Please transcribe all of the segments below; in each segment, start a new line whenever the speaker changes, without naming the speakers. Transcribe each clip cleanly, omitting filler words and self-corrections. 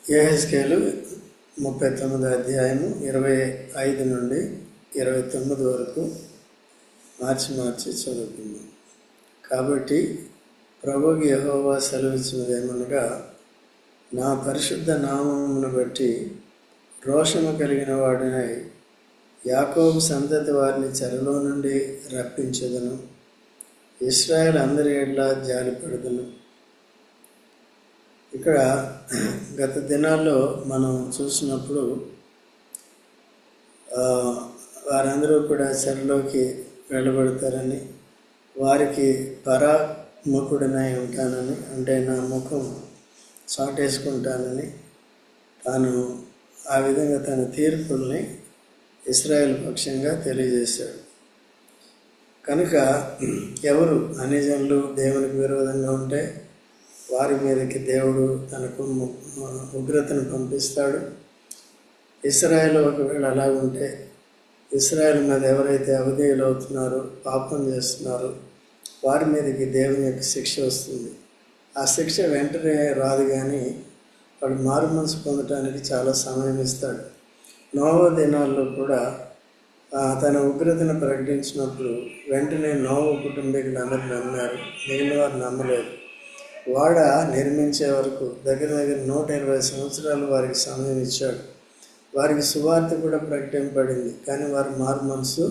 యెహెజ్కేలు 39 అధ్యాయము 25 నుండి 29 వరకు మార్చి చదువుకుందాం. కాబట్టి ప్రభువు యెహోవా సెలవిచ్చినదేమనగా, నా పరిశుద్ధ నామమును బట్టి రోషము కలిగిన వాడినై యాకోబు సంతతి వారిని చెరలో నుండి రప్పించెదను. ఇశ్రాయేలు అందరి ఎడల జాలిపడుదును. ఇక్కడ గత దినాల్లో మనం చూసినప్పుడు వారందరూ కూడా చెరలోకి వెళ్ళబడతారని, వారికి పరాముఖుడినై ఉంటానని, అంటే నా ముఖం చాటేసుకుంటానని తాను ఆ విధంగా తన తీర్పుల్ని ఇశ్రాయేలు పక్షంగా తెలియజేశాడు. కనుక ఎవరు అన్యజనులు దేవునికి విరోధంగా ఉంటే వారి మీదకి దేవుడు తనకు ఉగ్రతను పంపిస్తాడు. ఇశ్రాయేలు ఒకవేళ అలా ఉంటే, ఇశ్రాయేలు మీద ఎవరైతే అవిధేయులు అవుతున్నారో, పాపం చేస్తున్నారో వారి మీదకి దేవుని యొక్క శిక్ష వస్తుంది. ఆ శిక్ష వెంటనే రాదు, కానీ వాడు మారు మనసు పొందటానికి చాలా సమయం ఇస్తాడు. నోవా దినాల్లో కూడా తన ఉగ్రతను ప్రకటించినప్పుడు వెంటనే నోవా కుటుంబీకులు అందరూ నమ్మారు, మిగిలిన వారు నమ్మలేదు. వాడ నిర్మించే వరకు దగ్గర 120 సంవత్సరాలు వారికి సమయం ఇచ్చాడు. వారికి సువార్త కూడా ప్రకటింపబడింది, కానీ వారు మారు మనసు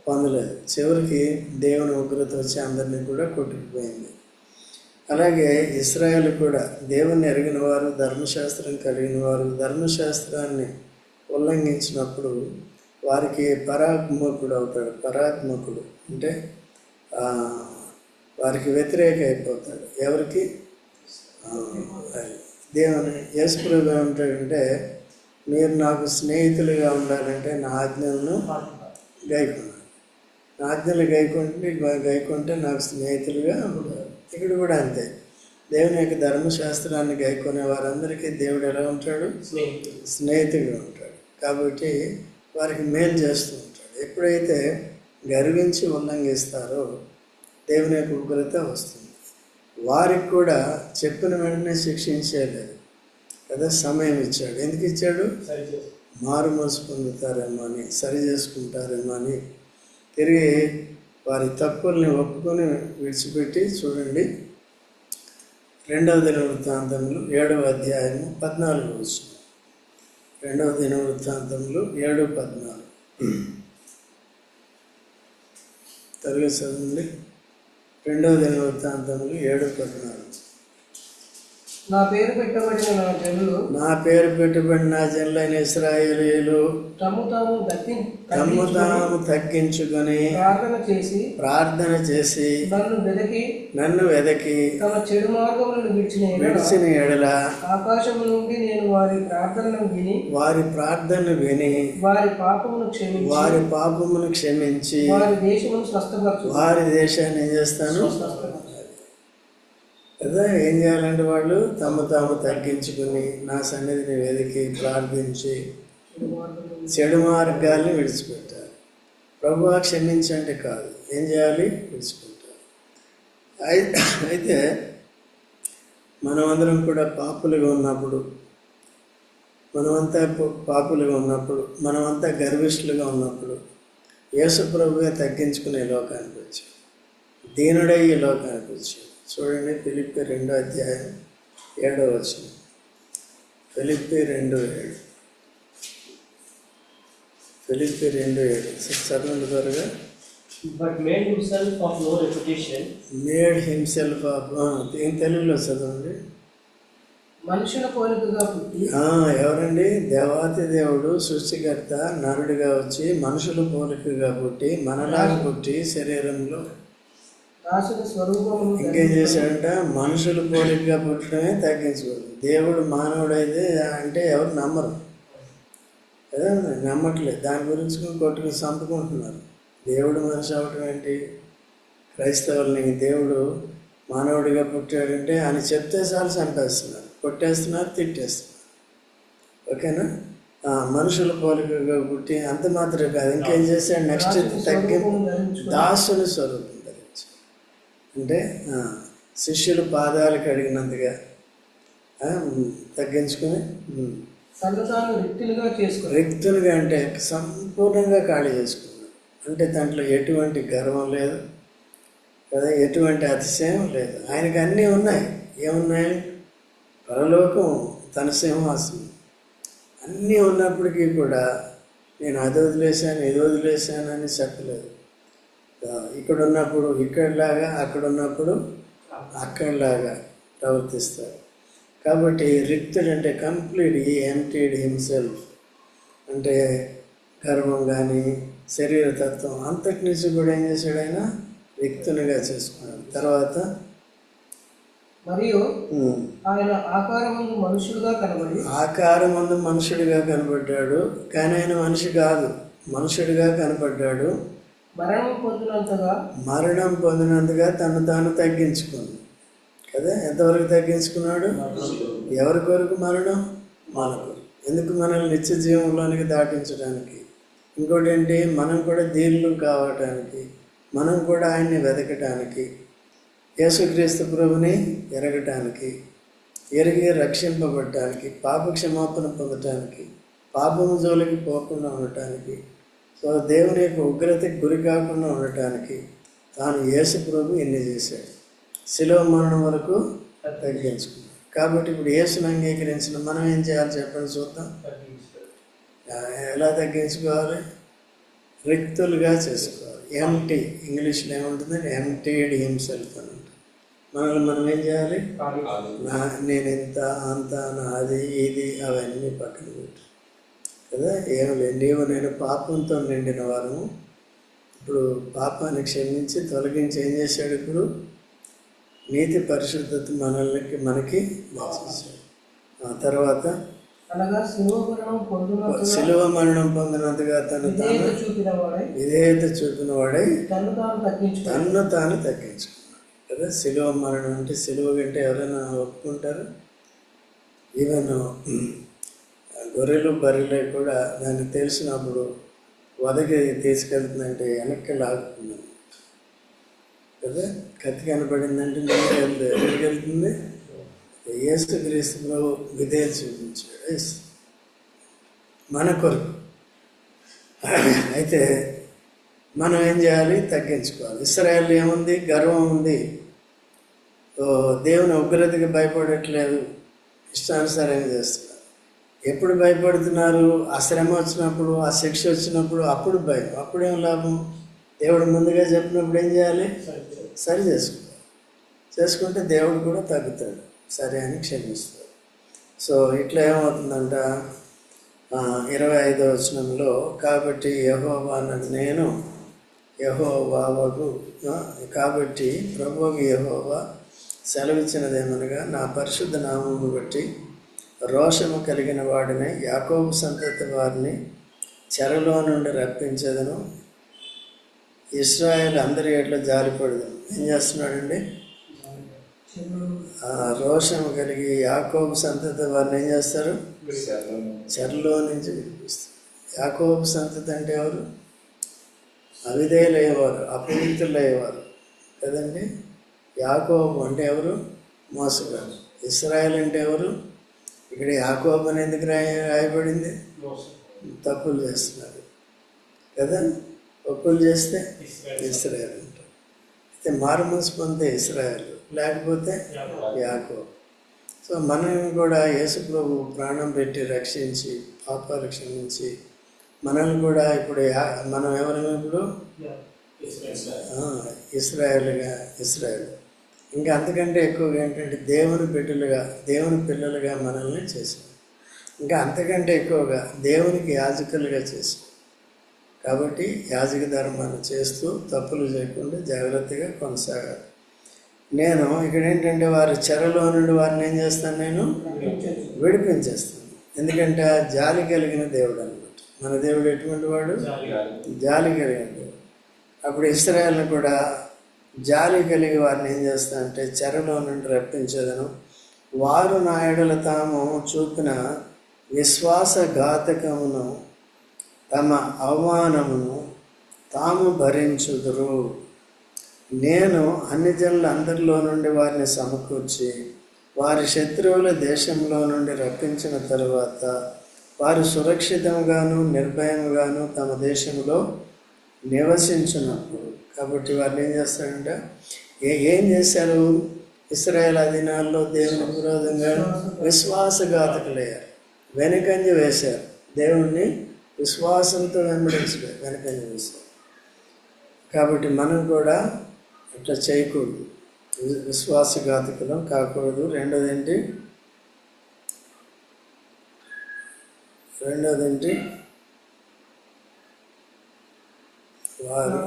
పొందలేదు. చివరికి దేవుని ఉగ్రత వచ్చి అందరినీ కూడా కొట్టుకుపోయింది. అలాగే ఇశ్రాయేలు కూడా దేవుని ఎరిగిన వారు, ధర్మశాస్త్రం కలిగిన వారు ధర్మశాస్త్రాన్ని ఉల్లంఘించినప్పుడు వారికి పరాత్మకుడు అవుతాడు. పరాత్మకుడు అంటే వారికి వ్యతిరేక అయిపోతాడు. ఎవరికి? దేవుని. యేసు ప్రభువు ఏమంటాడంటే, మీరు నాకు స్నేహితులుగా ఉండాలంటే నా ఆజ్ఞలను గైకొనాలి. నా ఆజ్ఞలు గైకుంటే నాకు స్నేహితులుగా ఉండాలి. ఇక్కడ కూడా అంతే. దేవుని యొక్క ధర్మశాస్త్రాన్ని గైకొనే వారందరికీ దేవుడు ఎలా ఉంటాడు? స్నేహితుడిగా ఉంటాడు. కాబట్టి వారికి మేలు చేస్తూ ఉంటాడు. ఎప్పుడైతే గర్వించి ఉల్లంఘిస్తారో దేవుని యొక్క ఉగ్రత వస్తుంది. వారికి కూడా చెప్పిన వెంటనే శిక్షించలేదు కదా, సమయం ఇచ్చాడు. ఎందుకు ఇచ్చాడు? మారు మనసు పొందుతారేమో అని, సరి చేసుకుంటారేమో అని, తిరిగి వారి తప్పుల్ని ఒప్పుకొని విడిచిపెట్టి. చూడండి, 2వ దినవృత్తాంతములు 7వ అధ్యాయము 14 వచనం. 2వ దినవృత్తాంతములు 7:14 తెలుగు చదవండి. 2వ దినవృత్తాంతములు 7:14.
నా పేరు పెట్టబడిన
నా జనులైన ఇశ్రాయేలీయులు తమ్ము తాము తగ్గించుకొని ప్రార్థన చేసి నన్ను వెదకి
తమ చెడు మార్గములను
విడిచిన ఎడల
ఆకాశము నుండి నేను వారి ప్రార్థనను విని
వారి పాపమును క్షమించి వారి దేశాన్ని ఏం చేస్తాను కదా. ఏం చేయాలంటే వాళ్ళు తాము తగ్గించుకుని నా సన్నిధిని వెతికి ప్రార్థించి చెడు మార్గాల్ని విడిచిపెట్టాలి. ప్రభువా క్షమించంటే కాదు, ఏం చేయాలి? విడిచిపెట్టాలి. అయితే మనమందరం కూడా పాపులుగా ఉన్నప్పుడు, మనమంతా గర్విష్ఠులుగా ఉన్నప్పుడు యేసు ప్రభువే తగ్గించుకునే లోకానికి వచ్చాడు. దీనుడై ఈ లోకానికి వచ్చాడు. చూడండి, ఫిలిప్పీ 2వ అధ్యాయం 7వ వచనం. ఫిలిప్పీ 2:7. ఫిలిప్పీ 2:7 చదవండి త్వరగా.
But made himself of no reputation.
Made himself of. తెలుగులో చదవండి.
మనుషుల పోలికగా పుట్టి.
ఎవరండి? దేవాతి దేవుడు సృష్టికర్త నరుడిగా వచ్చి మనుషుల పోలికగా పుట్టి, మనలాగా పుట్టి శరీరంలో ఇంకేం చేశాడంట? మనుషుల పోలికగా పుట్టడమే తగ్గించుకోదు. దేవుడు మానవుడైతే అంటే ఎవరు నమ్మరు కదా, నమ్మట్లేదు. దాని గురించి కొట్టుకుని చంపుకుంటున్నారు. దేవుడు మనిషి అవటం ఏంటి? క్రైస్తవుల్ని దేవుడు మానవుడిగా పుట్టాడంటే అని చెప్తే చాలు చంపేస్తున్నారు, కొట్టేస్తున్నారు, తిట్టేస్తున్నారు. ఓకేనా? మనుషుల పోలికగా పుట్టి అంత మాత్రమే కాదు, ఇంకేం చేశాడు? నెక్స్ట్ దాసుని స్వరూపం అంటే శిష్యులు పాదాలు కడిగినంతగా ఆ, తగ్గించుకుని
తను తాను రిక్తులుగా చేసుకుని
రిక్తులుగా అంటే సంపూర్ణంగా ఖాళీ చేసుకున్నాడు. అంటే దాంట్లో ఎటువంటి గర్వం లేదు కదా, ఎటువంటి అతిశయం లేదు. ఆయనకి అన్నీ ఉన్నాయి. ఏమున్నాయి? పరలోకం, తన సింహాసనం అన్నీ ఉన్నప్పటికీ కూడా నేను అది వదిలేశాను ఇది వదిలేశాను అని చెప్పలేదు. ఇక్కడ ఉన్నప్పుడు ఇక్కడలాగా, అక్కడ ఉన్నప్పుడు అక్కడలాగా ప్రవర్తిస్తాడు. కాబట్టి రిక్తుడు అంటే కంప్లీట్ ఈ ఎంప్టీడ్ హిమ్సెల్ఫ్, అంటే గర్వం కానీ శరీరతత్వం అంతటి నుంచి కూడా ఏం చేశాడు? ఆయన రిక్తునిగా చేసుకున్నాడు. తర్వాత
మరియు ఆయన ఆకారమందు మనుషుడుగా కనబడి
ఆకారమందు మనుషుడిగా కనబడ్డాడు, కానీ ఆయన మనిషి కాదు, మనుషుడిగా కనబడ్డాడు. మరణం పొందినంతగా తను తాను తగ్గించుకుంది కదా. ఎంతవరకు తగ్గించుకున్నాడు? ఎవరి కొరకు మరణం? మన కొరకు. ఎందుకు? మనల్ని నిత్య జీవంలోనికి దాటించడానికి. ఇంకోటి ఏంటి? మనం కూడా దీనులు కావటానికి, మనం కూడా ఆయన్ని వెతకటానికి, యేసుక్రీస్తు ప్రభుని ఎరగటానికి, ఎరిగి రక్షింపబడటానికి, పాప క్షమాపణ పొందటానికి, పాపము జోలికి పోకుండా ఉండటానికి, సో దేవుని యొక్క ఉగ్రతకి గురి కాకుండా ఉండటానికి తాను యేసు ప్రభు ఇన్ని చేశాడు. శిలువ మరణం వరకు తగ్గించుకున్నాడు. కాబట్టి ఇప్పుడు యేసుని అంగీకరించిన మనం ఏం చేయాలి చెప్పండి చూద్దాం. ఎలా తగ్గించుకోవాలి? రిక్తులుగా చేసుకోవాలి. ఎంటీ, ఇంగ్లీష్లో ఏముంటుంది? ఎంటీడ్ హిమ్సెల్ఫ్ అని ఉంటుంది. మనల్ని మనం ఏం చేయాలి? నేను ఇంత అంత నాది ఇది అవన్నీ పక్కన పెట్టు కదా. ఏమి లేదు, నీవు నేను పాపంతో నిండిన వారము. ఇప్పుడు పాపాన్ని క్షమించి తొలగించి ఏం చేశాడు? ఇప్పుడు నీతి పరిశుద్ధత మనకి చేశాడు. ఆ తర్వాత శిలువ మరణం పొందినంతగా తను విధేయత చూపిన వాడై తన్ను తాను తగ్గించుకున్నాడు కదా. శిలువ మరణం అంటే, శిలువ కంటే ఎవరైనా ఒప్పుకుంటారు? ఈవెన్ గొర్రెలు బర్రెలు కూడా దాన్ని తెలిసినప్పుడు వదకి తీసుకెళ్తుందంటే వెనక్కి లాగుతుంది కదా. కత్తి కనపడిందంటే ఎక్కడికి వెళ్తుంది? యేసుక్రీస్తులో విధేయత చూపించాడు మన కొరకు. అయితే మనం ఏం చేయాలి? తగ్గించుకోవాలి. ఇశ్రాయేల్ ఏముంది? గర్వం ఉంది. దేవుని ఉగ్రతకి భయపడట్లేదు, ఇష్టానుసారంగా చేస్తున్నారు. ఎప్పుడు భయపడుతున్నారు? ఆ శ్రమ వచ్చినప్పుడు, ఆ శిక్ష వచ్చినప్పుడు, అప్పుడు భయం. అప్పుడేం లాభం? దేవుడు ముందుగా చెప్పినప్పుడు ఏం చేయాలి? సరి చేసుకుంటే దేవుడు కూడా తగ్గుతాడు, సరే అని క్షమిస్తాడు. సో ఇట్లా ఏమవుతుందంట 25వ వచనంలో, కాబట్టి యెహోవానకు నేను యెహోవాకు, కాబట్టి ప్రభువుకు యెహోవా సెలవిచ్చినదేమనగా, నా పరిశుద్ధ నామమును బట్టి రోషము కలిగిన వాడిని యాకోబు సంతతి వారిని చెరలో నుండి రప్పించేదను, ఇశ్రాయేలు అందరి ఎట్లా జాలిపడదు. ఏం చేస్తున్నాడండి? రోషము కలిగి యాకోబు సంతతి వారిని ఏం చేస్తారు? చెరలో నుంచి విడిపిస్తారు. యాకోబు సంతతి అంటే ఎవరు? అవిధేయులయ్యేవారు, అపవిత్రులయ్యేవారు కదండి. యాకోబు అంటే ఎవరు? మోసగాడు. ఇశ్రాయేల్ అంటే ఎవరు? ఇక్కడ యాకోబు అని ఎందుకు రాయబడింది? తప్పులు చేస్తున్నారు కదా. ఒప్పులు చేస్తే ఇశ్రాయేల్ అంటారు. అయితే మారుమనసు పొందితే ఇశ్రాయేల్, లేకపోతే యాకోబు. సో మనం కూడా యేసు ప్రభు ప్రాణం పెట్టి రక్షించి, పాపాలు క్షమించి మనల్ని కూడా ఇప్పుడు మనం ఎవరైనా ఇప్పుడు ఇశ్రాయేల్. ఇంకా అంతకంటే ఎక్కువగా ఏంటంటే దేవుని పిల్లలుగా మనల్ని చేశాం. ఇంకా అంతకంటే ఎక్కువగా దేవునికి యాజకులుగా చేశాం. కాబట్టి యాజక ధర్మాన్ని చేస్తూ తప్పులు చేయకుండా జాగ్రత్తగా కొనసాగాలి. నేను ఇక్కడ ఏంటంటే వారి చెరలో నుండి వారిని ఏం చేస్తాను? నేను విడిపించేస్తాను. ఎందుకంటే జాలి కలిగిన దేవుడు అనమాట. మన దేవుడు ఎటువంటి వాడు? జాలి కలిగిన దేవుడు. అప్పుడు ఇశ్రాయేల్ని కూడా జాలి కలిగి వారిని ఏం చేస్తానంటే చెరలో నుండి రప్పించేదను. వారు నా ఎడల తాము చూపిన విశ్వాసఘాతకమును, తమ అవమానమును తాము భరించుదురు. నేను అన్ని జనుల అందరిలో నుండి వారిని సమకూర్చి వారి శత్రువుల దేశంలో నుండి రప్పించిన తరువాత వారు సురక్షితంగాను నిర్భయంగాను తమ దేశంలో నివసించినప్పుడు. కాబట్టి వారిని ఏం చేస్తారంటే ఏం చేశారు? ఇశ్రాయేల్ దినాల్లో దేవునికి విరోధంగా విశ్వాసఘాతకులయ్యారు, వెనుకంజ వేశారు. దేవుణ్ణి విశ్వాసంతో వెంబడించలేదు, వెనుకంజ వేశారు. కాబట్టి మనం కూడా అట్లా చేయకూడదు, విశ్వాసఘాతకులం కాకూడదు. రెండోది ఏంటి? వారు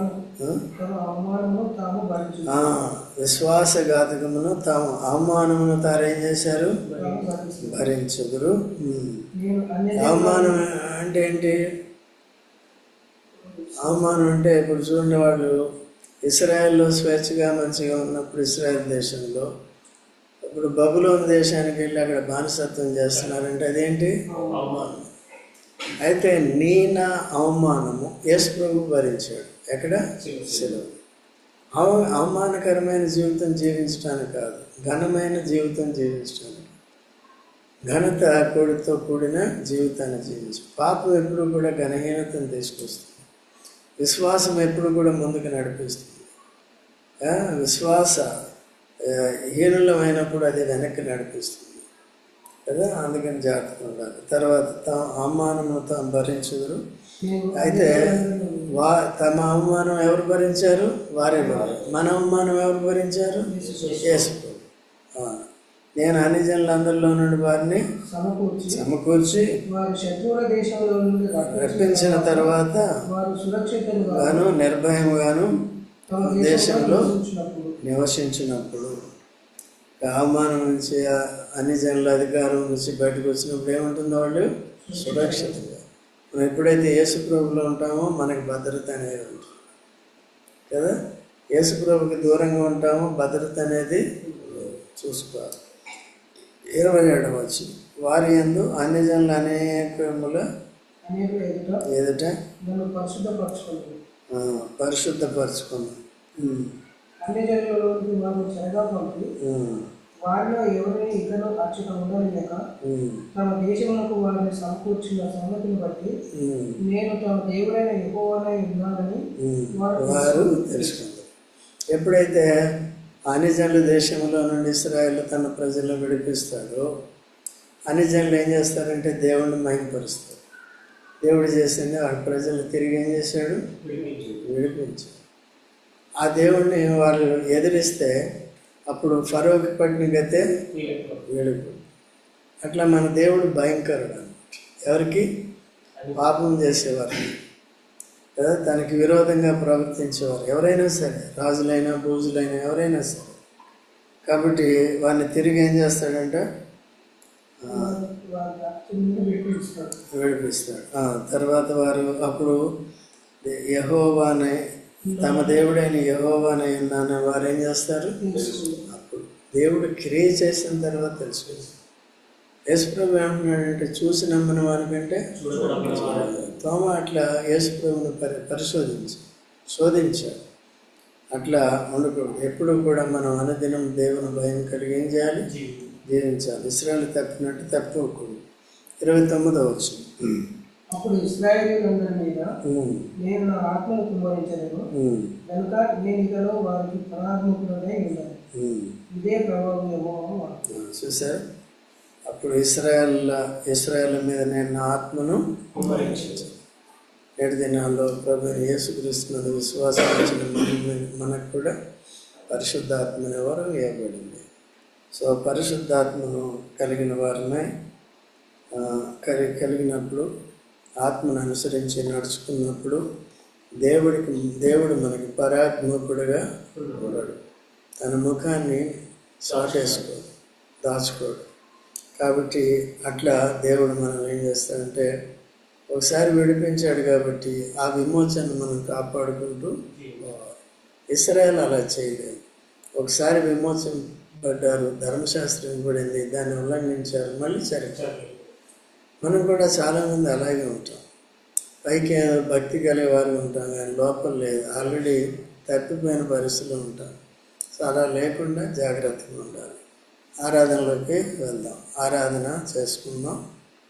విశ్వాసఘాతకమును తాము అవమానమును తారేం చేశారు? భరించుదురు. అవమానం అంటే ఏంటి? అవమానం అంటే ఇప్పుడు చూడండి, వాళ్ళు ఇశ్రాయేల్లో స్వేచ్ఛగా మంచిగా ఉన్నప్పుడు ఇశ్రాయేల్ దేశంలో, ఇప్పుడు బబులోను దేశానికి వెళ్ళి అక్కడ బానిసత్వం చేస్తున్నారంటే అదేంటి? అవమానం. అయితే నా అవమానము యేసు ప్రభు భరించాడు. ఎక్కడ? శిలువ. అవమానకరమైన జీవితం జీవించడానికి కాదు, ఘనమైన జీవితం జీవించడానికి, ఘనత కొడుతో కూడిన జీవితాన్ని జీవించు. పాపం ఎప్పుడు కూడా ఘనహీనతను తీసుకొస్తుంది, విశ్వాసం ఎప్పుడు కూడా ముందుకు నడిపిస్తుంది. విశ్వాస హీనులమైనప్పుడు అది వెనక్కి నడిపిస్తుంది కదా, అందుకని జాగ్రత్తగా ఉండాలి. తర్వాత తమ అవమానము తాము భరించుదురు. అయితే తమ అవమానం ఎవరు భరించారు? వారే భరించారు. మన అవమానం ఎవరు భరించారు? యేసు. నేను అన్ని జనులందరిలో నుండి వారిని సమకూర్చి రప్పించిన తర్వాత గాను నిర్భయంగాను దేశంలో నివసించినప్పుడు, అవమానం నుంచి అన్ని జనుల అధికారం నుంచి బయటకు వచ్చినప్పుడు ఏముంటుందో వాళ్ళు సురక్షితంగా. మనం ఎప్పుడైతే యేసు ప్రభులో ఉంటామో మనకి భద్రత అనేది ఉంటుంది కదా. యేసు ప్రభుకి దూరంగా ఉంటామో భద్రత అనేది చూసుకోవాలి. 27వ వచనం, వారి యందు అన్ని జనుల అనేకముల ఎదుట పరిశుద్ధపరచుకున్నాం.
అన్ని జనులలోకి వారు చెరగా పంపి వారిలో ఎవరిని ఇతను అచ్చుట ఉండలేక తమ దేశములకు వారిని సమకూర్చిన సంగతిని బట్టి నేను తమ దేవుడైన యెహోవానై ఉన్నానని
వారు తెలుసుకుంటారు. ఎప్పుడైతే అన్ని జనుల దేశంలో నుండి ఇశ్రాయేలు తన ప్రజలను విడిపిస్తాడో, అన్ని జనులు ఏం చేస్తారంటే దేవుణ్ణి మహిమపరుస్తారు. దేవుడు చేసింది వాడి ప్రజలు తిరిగి ఏం చేశాడు? విడిపించాడు. ఆ దేవుణ్ణి వాళ్ళు ఎదిరిస్తే అప్పుడు ఫరోకి పడిన గతే వీడిపోయి. అట్లా మన దేవుడు భయంకరుడు అన్నమాట. ఎవరికి? పాపం చేసేవారు కదా, తనకి విరోధంగా ప్రవర్తించేవారు ఎవరైనా సరే, రాజులైనా భూజులైనా ఎవరైనా సరే. కాబట్టి వారిని తిరిగి ఏం చేస్తాడంటే విడిపిస్తాడు. తర్వాత వారు అప్పుడు యెహోవానే తమ దేవుడైన యెహోవానై ఉన్నానని వారు ఏం చేస్తారు? అప్పుడు దేవుడు క్రియ చేసిన తర్వాత తెలుసుకుంటారు. యేసుప్రభు ఏమంటున్నాడంటే చూసి నమ్మని వారికంటే తోమ అట్లా యేసుప్రభుని శోధించాడు. అట్లా ఉండకూడదు. ఎప్పుడు కూడా మనం అనుదినం దేవుని భయం కలిగి ఏం చేయాలి? జీవించాలి. ఇశ్రాయేలు తప్పినట్టు తప్పుకోకూడదు. 29వ వచనం,
అప్పుడు ఇశ్రాయేలీయులందరి మీద నేను నా ఆత్మను కుమ్మరించను కనుక నేను ఇకలో వారికి ప్రణాత్మకుడనే ఉన్నాను. ఇదే ప్రభావం యెహోవా.
చూసారు? అప్పుడు ఇశ్రాయేల్ మీద నేను నా ఆత్మను కుమ్మరించాను. 7 దినాల్లో ప్రభు యేసుక్రీస్తు విశ్వాసం వచ్చిన మనకు కూడా పరిశుద్ధాత్మని వరం ఇవ్వబడింది. సో పరిశుద్ధాత్మను కలిగిన వారిని కలిగినప్పుడు, ఆత్మను అనుసరించి నడుచుకున్నప్పుడు దేవుడు మనకి పరాత్మకుడుగా ఉన్నాడు. తన ముఖాన్ని చాటేసుకోడు, దాచుకోడు. కాబట్టి అట్లా దేవుడు మనం ఏం చేస్తాడంటే ఒకసారి విడిపించాడు కాబట్టి ఆ విమోచన మనం కాపాడుకుంటూ ఇశ్రాయేలు అలా చేయలేదు. ఒకసారి విమోచన పడ్డారు, ధర్మశాస్త్రం ఇవ్వబడింది, దాన్ని ఉల్లంఘించారు, మళ్ళీ చరిత్రారు. మనం కూడా చాలామంది అలాగే ఉంటాం. పైకి ఏదో భక్తి కలిగేవారు ఉంటాం కానీ లోపల లేదు, ఆల్రెడీ తప్పిపోయిన పరిస్థితులు ఉంటాం. సో అలా లేకుండా జాగ్రత్తగా ఉండాలి. ఆరాధనలోకి వెళ్దాం, ఆరాధన చేసుకుందాం.